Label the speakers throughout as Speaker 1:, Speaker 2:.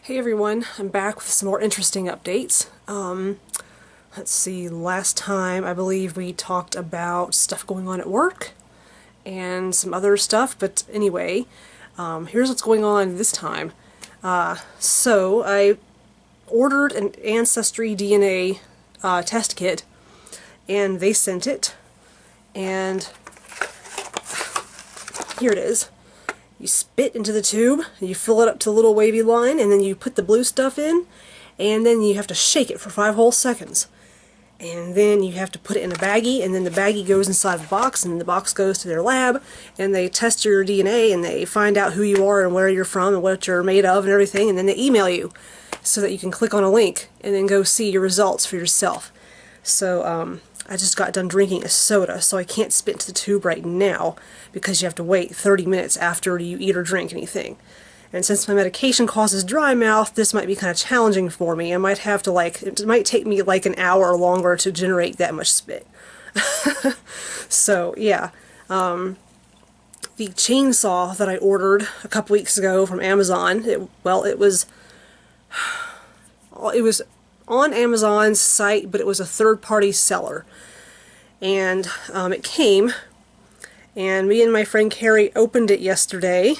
Speaker 1: Hey everyone, I'm back with some more interesting updates. Let's see, last time I believe we talked about stuff going on at work and some other stuff, but anyway, here's what's going on this time. So I ordered an Ancestry DNA test kit, and they sent it, and here it is. You spit into the tube, you fill it up to the little wavy line, and then you put the blue stuff in, and then you have to shake it for 5 whole seconds. And then you have to put it in a baggie, and then the baggie goes inside the box, and the box goes to their lab, and they test your DNA, and they find out who you are and where you're from and what you're made of and everything, and then they email you so that you can click on a link and then go see your results for yourself. So, I just got done drinking a soda, so I can't spit into the tube right now because you have to wait 30 minutes after you eat or drink anything. And since my medication causes dry mouth, this might be kind of challenging for me. I might have to it might take me like an hour or longer to generate that much spit. So, yeah. The chainsaw that I ordered a couple weeks ago from Amazon, it was on Amazon's site, but it was a third-party seller. And it came, and me and my friend Carrie opened it yesterday,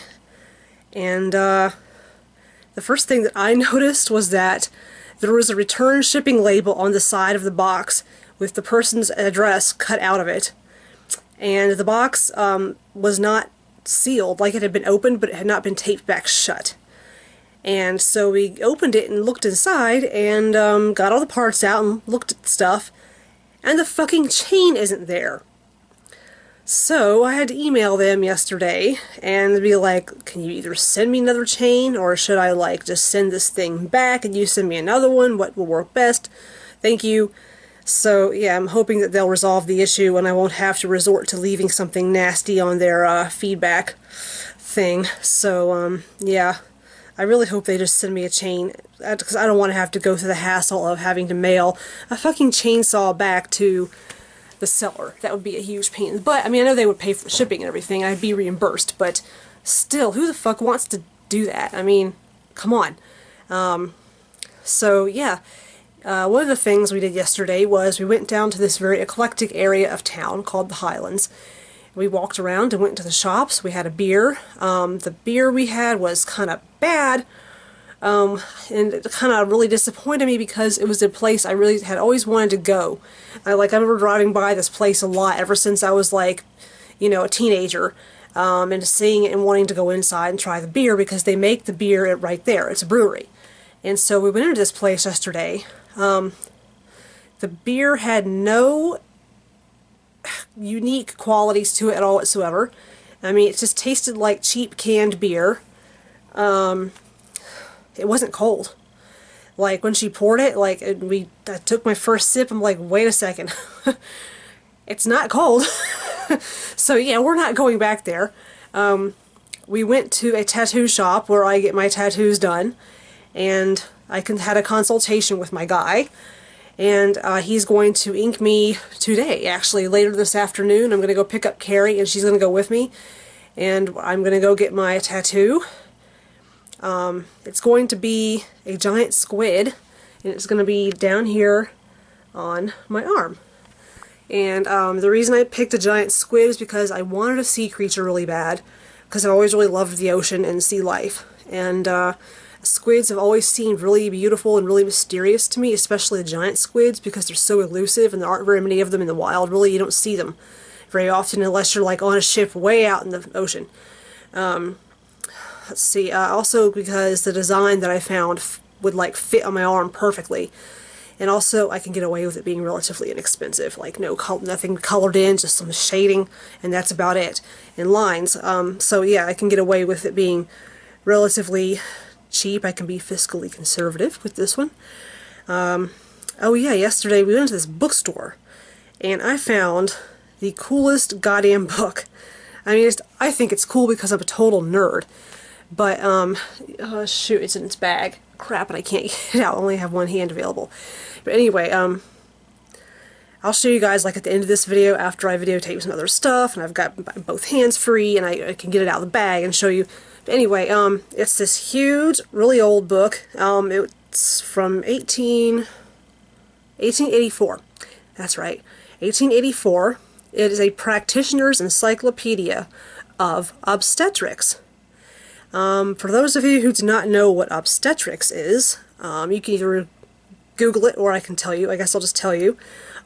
Speaker 1: and the first thing that I noticed was that there was a return shipping label on the side of the box with the person's address cut out of it. And the box was not sealed, like it had been opened, but it had not been taped back shut. And so we opened it and looked inside and got all the parts out and looked at the stuff, and the fucking chain isn't there. So I had to email them yesterday and be like, can you either send me another chain, or should I just send this thing back and you send me another one? What will work best? Thank you. So yeah, I'm hoping that they'll resolve the issue and I won't have to resort to leaving something nasty on their feedback thing. So yeah. I really hope they just send me a chain, because I don't want to have to go through the hassle of having to mail a fucking chainsaw back to the seller. That would be a huge pain. But, I mean, I know they would pay for the shipping and everything. I'd be reimbursed. But still, who the fuck wants to do that? I mean, come on. So, yeah. One of the things we did yesterday was we went down to this very eclectic area of town called the Highlands. We walked around and went to the shops. We had a beer. The beer we had was kind of bad, and it kind of really disappointed me because it was a place I really had always wanted to go. I remember driving by this place a lot ever since I was a teenager, and seeing it and wanting to go inside and try the beer because they make the beer right there. It's a brewery. And so we went into this place yesterday. The beer had no unique qualities to it at all whatsoever. I mean, it just tasted like cheap canned beer. It wasn't cold. Like, when she poured it, I took my first sip, I'm like, wait a second. It's not cold. So yeah, we're not going back there. We went to a tattoo shop where I get my tattoos done, and I had a consultation with my guy. And he's going to ink me today, actually. Later this afternoon, I'm going to go pick up Carrie, and she's going to go with me. And I'm going to go get my tattoo. It's going to be a giant squid, and it's going to be down here on my arm. And the reason I picked a giant squid is because I wanted a sea creature really bad, because I've always really loved the ocean and sea life. And squids have always seemed really beautiful and really mysterious to me, especially the giant squids, because they're so elusive and there aren't very many of them in the wild. Really, you don't see them very often unless you're on a ship way out in the ocean. Let's see, also because the design that I found would fit on my arm perfectly. And also I can get away with it being relatively inexpensive, nothing colored in, just some shading, and that's about it, and lines. So yeah, I can get away with it being relatively cheap. I can be fiscally conservative with this one. Oh yeah, yesterday we went to this bookstore and I found the coolest goddamn book. I mean, I think it's cool because I'm a total nerd, but oh shoot, it's in its bag. Crap, and I can't get it out. I only have one hand available. But anyway, I'll show you guys at the end of this video after I videotape some other stuff and I've got both hands free and I can get it out of the bag and show you Anyway, it's this huge, really old book. It's from 1884. That's right, 1884. It is a practitioner's encyclopedia of obstetrics. For those of you who do not know what obstetrics is, you can either Google it or I can tell you. I guess I'll just tell you.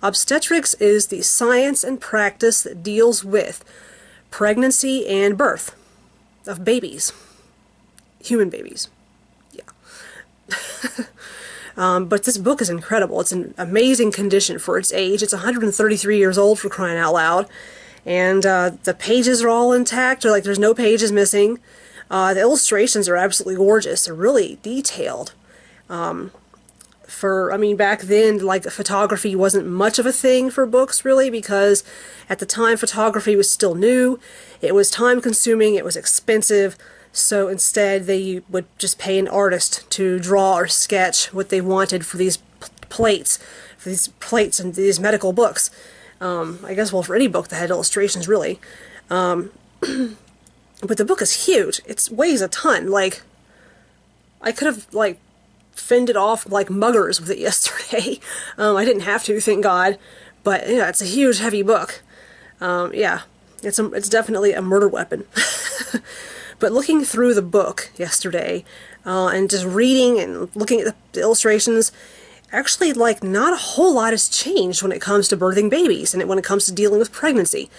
Speaker 1: Obstetrics is the science and practice that deals with pregnancy and birth of babies. Human babies. Yeah. But this book is incredible. It's in amazing condition for its age. It's 133 years old, for crying out loud. And the pages are all intact, or like there's no pages missing. The illustrations are absolutely gorgeous. They're really detailed. I mean, back then, like, photography wasn't much of a thing for books, really, because at the time photography was still new. It was time consuming, it was expensive, so instead they would just pay an artist to draw or sketch what they wanted for these plates and these medical books. I guess, well, for any book that had illustrations, really. But the book is huge. It weighs a ton. Like, I could have, like, fended off, like, muggers with it yesterday. I didn't have to, thank God. But, yeah, it's a huge, heavy book. Yeah, it's definitely a murder weapon. But looking through the book yesterday, and just reading and looking at the illustrations, actually, like, not a whole lot has changed when it comes to birthing babies and when it comes to dealing with pregnancy.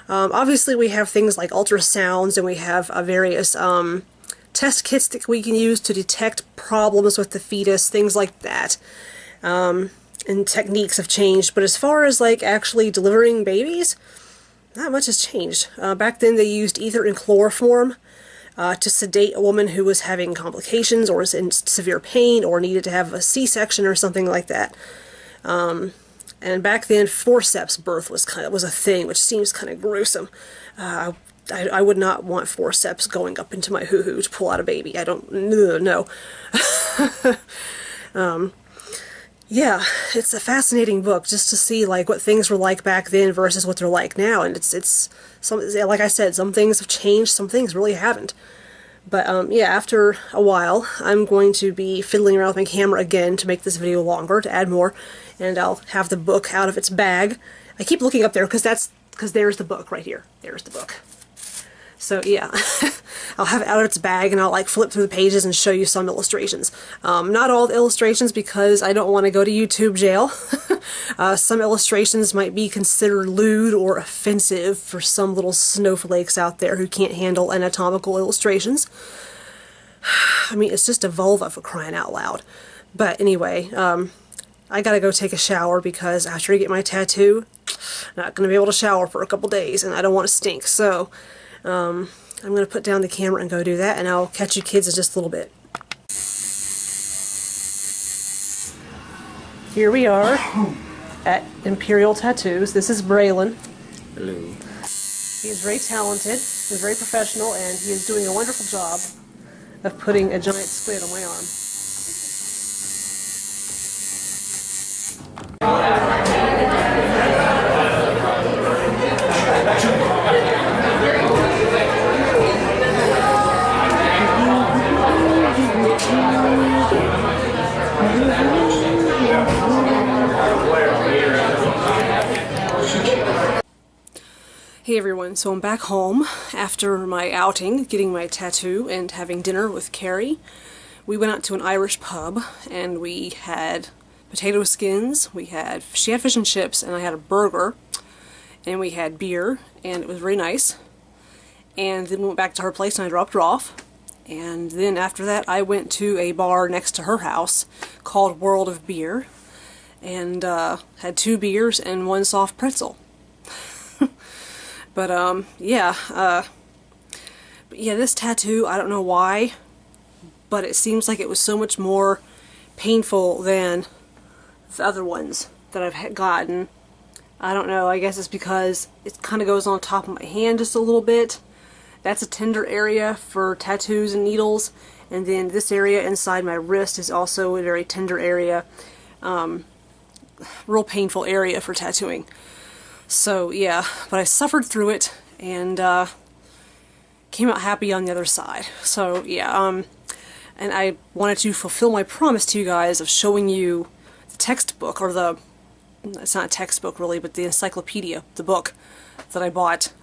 Speaker 1: Obviously, we have things like ultrasounds, and we have various test kits that we can use to detect problems with the fetus, things like that. And techniques have changed, but as far as, like, actually delivering babies, not much has changed. Back then, they used ether and chloroform to sedate a woman who was having complications or was in severe pain or needed to have a C-section or something like that. And back then, forceps birth was a thing, which seems kind of gruesome. I would not want forceps going up into my hoo-hoo to pull out a baby. I don't, no. Yeah, it's a fascinating book just to see, like, what things were like back then versus what they're like now. And it's like I said, some things have changed, some things really haven't. But, yeah, after a while, I'm going to be fiddling around with my camera again to make this video longer, to add more, and I'll have the book out of its bag. I keep looking up there because there's the book right here. There's the book. So, yeah, I'll have it out of its bag, and I'll, like, flip through the pages and show you some illustrations. Not all the illustrations, because I don't want to go to YouTube jail. Some illustrations might be considered lewd or offensive for some little snowflakes out there who can't handle anatomical illustrations. I mean, it's just a vulva, for crying out loud. But anyway, I gotta go take a shower, because after I get my tattoo, I'm not gonna be able to shower for a couple days, and I don't want to stink, so I'm going to put down the camera and go do that, and I'll catch you kids in just a little bit. Here we are at Imperial Tattoos. This is Braylon.
Speaker 2: Hello.
Speaker 1: He is very talented, he's very professional, and he is doing a wonderful job of putting a giant squid on my arm. Hey everyone, so I'm back home after my outing, getting my tattoo and having dinner with Carrie. We went out to an Irish pub and we had potato skins, she had fish and chips, and I had a burger, and we had beer, and it was very nice. And then we went back to her place and I dropped her off. And then after that I went to a bar next to her house called World of Beer, and had 2 beers and 1 soft pretzel. But, yeah, this tattoo, I don't know why, but it seems like it was so much more painful than the other ones that I've gotten. I don't know, I guess it's because it kind of goes on top of my hand just a little bit. That's a tender area for tattoos and needles, and then this area inside my wrist is also a very tender area. Real painful area for tattooing. So, yeah, but I suffered through it, and, came out happy on the other side. So yeah, and I wanted to fulfill my promise to you guys of showing you the textbook, or the, it's not a textbook really, but the encyclopedia, the book that I bought.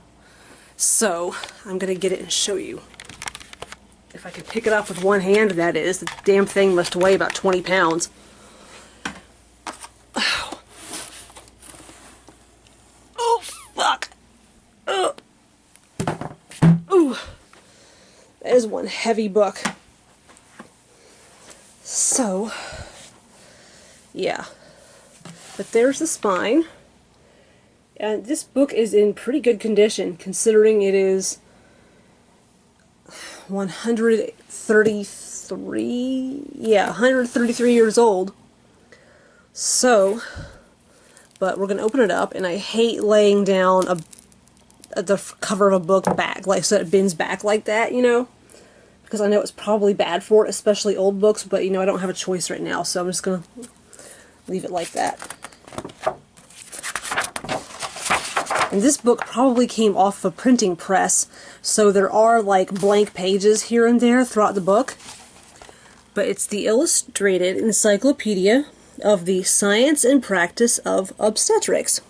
Speaker 1: So I'm gonna get it and show you. If I can pick it up with one hand, that is. The damn thing must weigh about 20 pounds. Oh, oh fuck! Oh. Ooh. That is one heavy book. So, yeah. But there's the spine. And this book is in pretty good condition, considering it is 133 years old. So, but we're going to open it up, and I hate laying down the cover of a book back, like so it bends back like that, you know? Because I know it's probably bad for it, especially old books, but you know, I don't have a choice right now, so I'm just going to leave it like that. And this book probably came off a printing press, so there are like blank pages here and there throughout the book. But it's the Illustrated Encyclopedia of the Science and Practice of Obstetrics,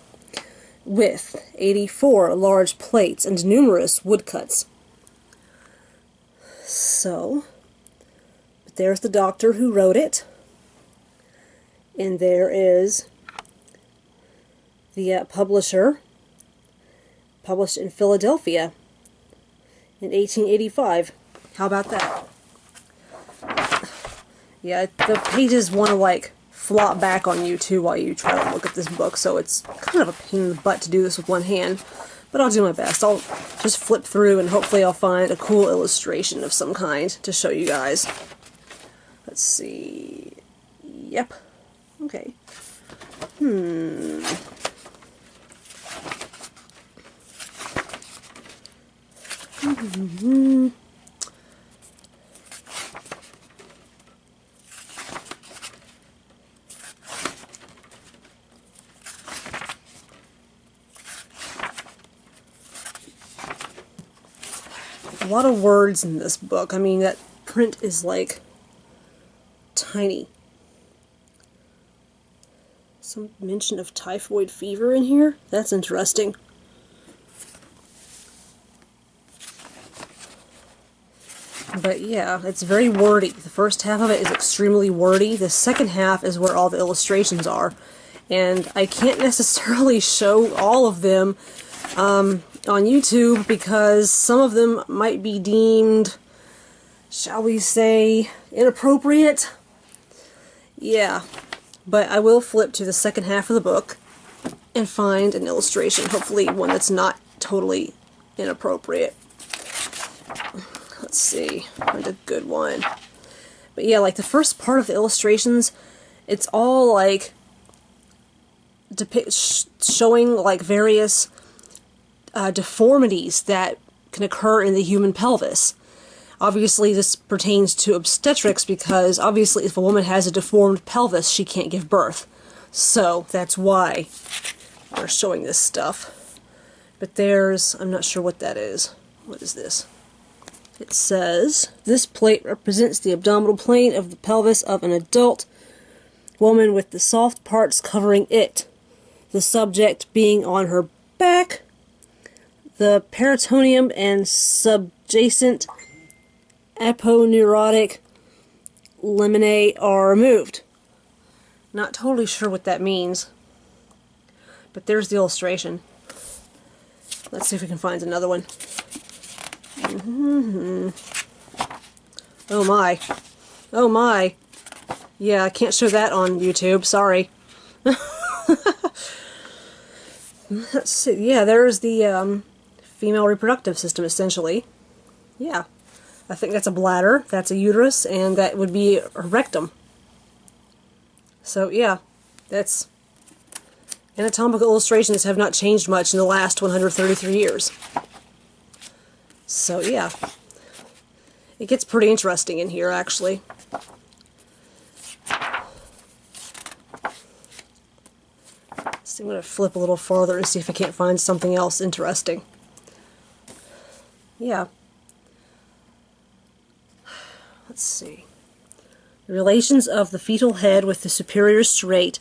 Speaker 1: with 84 large plates and numerous woodcuts. So, but there's the doctor who wrote it, and there is the publisher. Published in Philadelphia in 1885. How about that? Yeah, the pages want to like flop back on you too while you try to look at this book, so it's kind of a pain in the butt to do this with one hand, but I'll do my best. I'll just flip through and hopefully I'll find a cool illustration of some kind to show you guys. Let's see. Yep. Okay. A lot of words in this book. I mean, that print is like tiny. Some mention of typhoid fever in here? That's interesting. But yeah, it's very wordy. The first half of it is extremely wordy. The second half is where all the illustrations are. And I can't necessarily show all of them on YouTube because some of them might be deemed, shall we say, inappropriate. Yeah, but I will flip to the second half of the book and find an illustration, hopefully one that's not totally inappropriate. Let's see, find a good one. But yeah, like the first part of the illustrations, it's all like showing like various deformities that can occur in the human pelvis. Obviously this pertains to obstetrics because obviously if a woman has a deformed pelvis she can't give birth. So that's why they're showing this stuff. But there's, I'm not sure what that is. What is this? It says, this plate represents the abdominal plane of the pelvis of an adult woman with the soft parts covering it. The subject being on her back. The peritoneum and subjacent aponeurotic laminae are removed. Not totally sure what that means. But there's the illustration. Let's see if we can find another one. Oh my. Oh my. Yeah, I can't show that on YouTube, sorry. Let's see. Yeah, there's the female reproductive system, essentially. Yeah. I think that's a bladder, that's a uterus, and that would be a rectum. So, yeah. That's... Anatomical illustrations have not changed much in the last 133 years. So, yeah. It gets pretty interesting in here, actually. So I'm going to flip a little farther and see if I can't find something else interesting. Yeah. let's see. The relations of the fetal head with the superior straight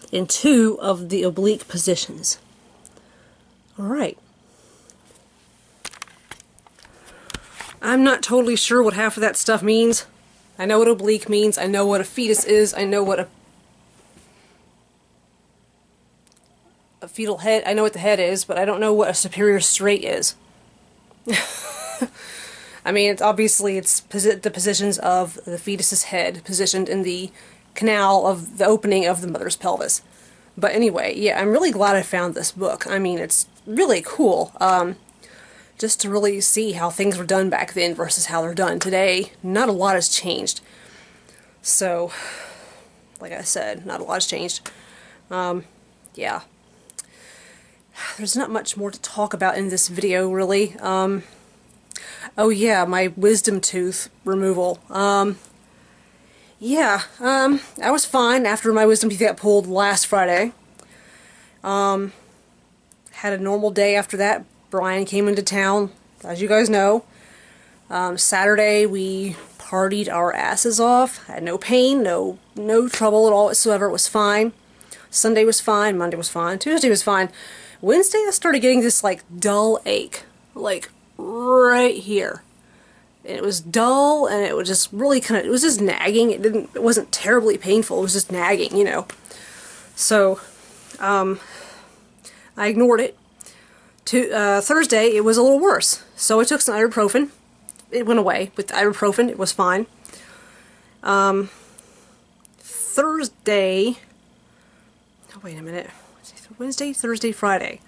Speaker 1: in 2 of the oblique positions. Alright. I'm not totally sure what half of that stuff means. I know what oblique means, I know what a fetus is, I know what a fetal head, I know what the head is, but I don't know what a superior straight is. I mean, it's obviously the positions of the fetus's head positioned in the canal of the opening of the mother's pelvis. But anyway, yeah, I'm really glad I found this book. I mean, it's really cool. Just to really see how things were done back then versus how they're done today. Not a lot has changed. So, like I said, not a lot has changed. Yeah. There's not much more to talk about in this video, really. Oh yeah, my wisdom tooth removal. Yeah, I was fine after my wisdom teeth got pulled last Friday. Had a normal day after that. Brian came into town, as you guys know. Saturday we partied our asses off. Had no pain, no trouble at all whatsoever. It was fine. Sunday was fine, Monday was fine, Tuesday was fine. Wednesday I started getting this like dull ache, like right here. And it was dull, and it was just really it was just nagging. It wasn't terribly painful, it was just nagging, you know. So, I ignored it. Thursday, it was a little worse. So I took some ibuprofen. It went away with the ibuprofen. It was fine. Thursday... Oh, wait a minute. Wednesday, Thursday, Friday.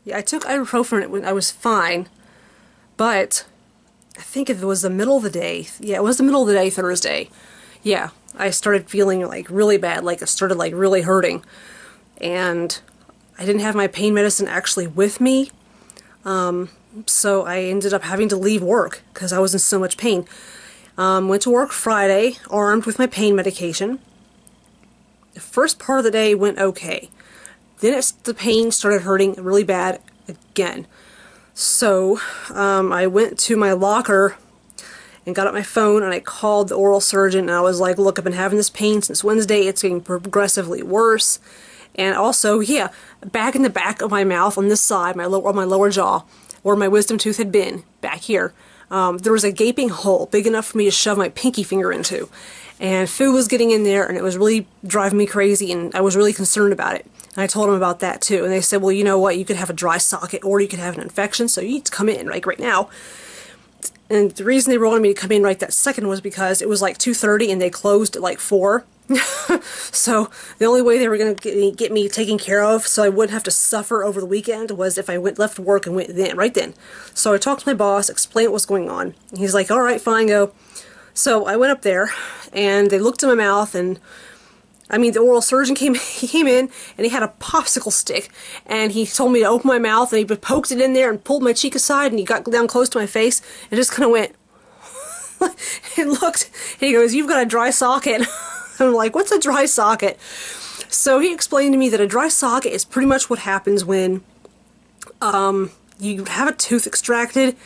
Speaker 1: Yeah, I took ibuprofen when I was fine. But I think it was the middle of the day. Yeah, it was the middle of the day, Thursday. Yeah, I started feeling like really bad. Like it started like really hurting. And I didn't have my pain medicine actually with me, so I ended up having to leave work because I was in so much pain. Went to work Friday, armed with my pain medication. The first part of the day went okay. Then the pain started hurting really bad again. So I went to my locker and got out my phone and I called the oral surgeon and I was like, look, I've been having this pain since Wednesday. It's getting progressively worse. And also, yeah, back in the back of my mouth on this side, my lower jaw, where my wisdom tooth had been, back here, there was a gaping hole big enough for me to shove my pinky finger into. And food was getting in there, and it was really driving me crazy, and I was really concerned about it. And I told them about that, too. And they said, well, you know what, you could have a dry socket, or you could have an infection, so you need to come in, like, right now. And the reason they wanted me to come in right that second was because it was like 2:30 and they closed at like 4. So the only way they were going to get me taken care of so I wouldn't have to suffer over the weekend was if I left work and went right then. So I talked to my boss, explained what was going on. He's like, alright, fine, go. So I went up there and they looked in my mouth and I mean, the oral surgeon came in and he had a popsicle stick and he told me to open my mouth and he poked it in there and pulled my cheek aside and he got down close to my face and just kind of went and looked and he goes, you've got a dry socket. I'm like, what's a dry socket? So he explained to me that a dry socket is pretty much what happens when you have a tooth extracted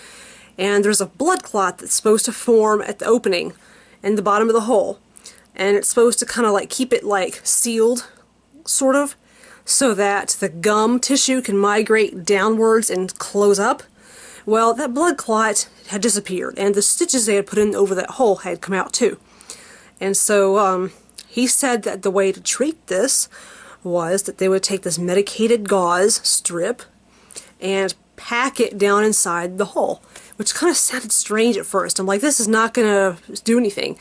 Speaker 1: and there's a blood clot that's supposed to form at the opening in the bottom of the hole. And it's supposed to kind of like keep it like sealed, sort of, so that the gum tissue can migrate downwards and close up. Well, that blood clot had disappeared and the stitches they had put in over that hole had come out too. And so he said that the way to treat this was that they would take this medicated gauze strip and pack it down inside the hole, which kind of sounded strange at first. I'm like, this is not going to do anything.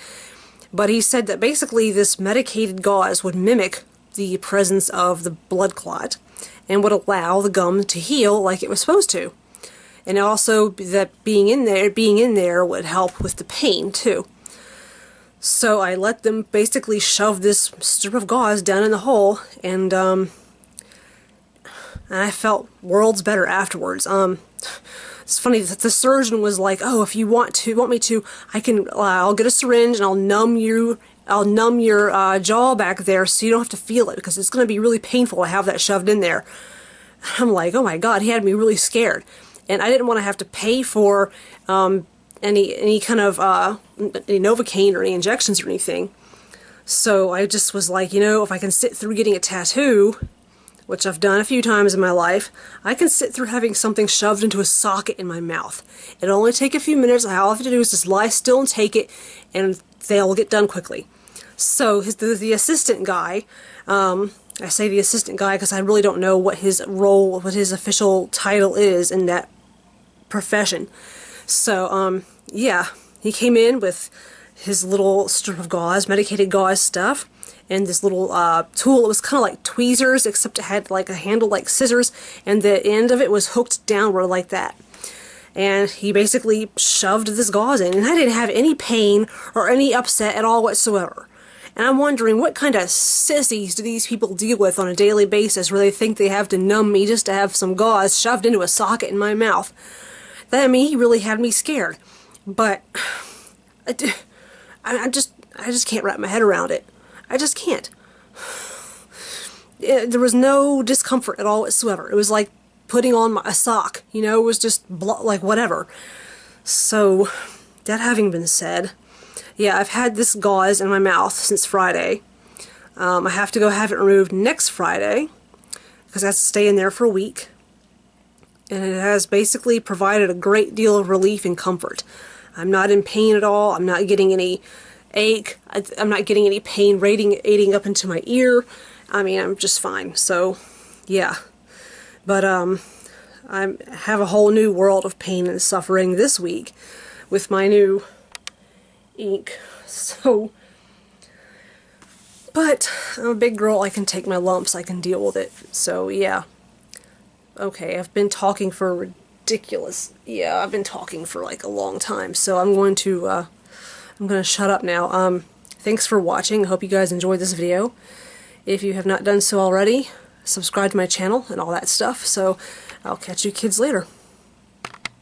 Speaker 1: But he said that basically this medicated gauze would mimic the presence of the blood clot and would allow the gum to heal like it was supposed to. And also that being in there would help with the pain too. So I let them basically shove this strip of gauze down in the hole, and I felt worlds better afterwards. It's funny that the surgeon was like, "Oh, if you want me to, I'll get a syringe and I'll numb your jaw back there, so you don't have to feel it because it's going to be really painful to have that shoved in there." I'm like, "Oh my God!" He had me really scared, and I didn't want to have to pay for any kind of any Novocaine or any injections or anything. So I just was like, you know, if I can sit through getting a tattoo, which I've done a few times in my life, I can sit through having something shoved into a socket in my mouth. It'll only take a few minutes. All I have to do is just lie still and take it, and they'll get done quickly. So the assistant guy, I say the assistant guy because I really don't know what his role, what his official title is in that profession. So, yeah, he came in with his little strip of gauze, medicated gauze stuff, and this little tool. It was kind of like tweezers, except it had like a handle like scissors, and the end of it was hooked downward like that. And he basically shoved this gauze in, and I didn't have any pain or any upset at all whatsoever. And I'm wondering, what kind of sissies do these people deal with on a daily basis where they think they have to numb me just to have some gauze shoved into a socket in my mouth? That, I mean, he really had me scared. But I just can't wrap my head around it. I just can't. There was no discomfort at all whatsoever. It was like putting on a sock, you know, it was just like whatever. So, that having been said, yeah, I've had this gauze in my mouth since Friday. I have to go have it removed next Friday because it has to stay in there for a week. And it has basically provided a great deal of relief and comfort. I'm not in pain at all. I'm not getting any ache. I'm not getting any pain radiating up into my ear. I mean, I'm just fine. So, yeah. But I have a whole new world of pain and suffering this week with my new ink. So, but I'm a big girl. I can take my lumps. I can deal with it. So, yeah. Okay, I've been talking for ridiculous. Yeah, I've been talking for like a long time. So I'm going to shut up now. Thanks for watching. I hope you guys enjoyed this video. If you have not done so already, subscribe to my channel and all that stuff. So I'll catch you kids later.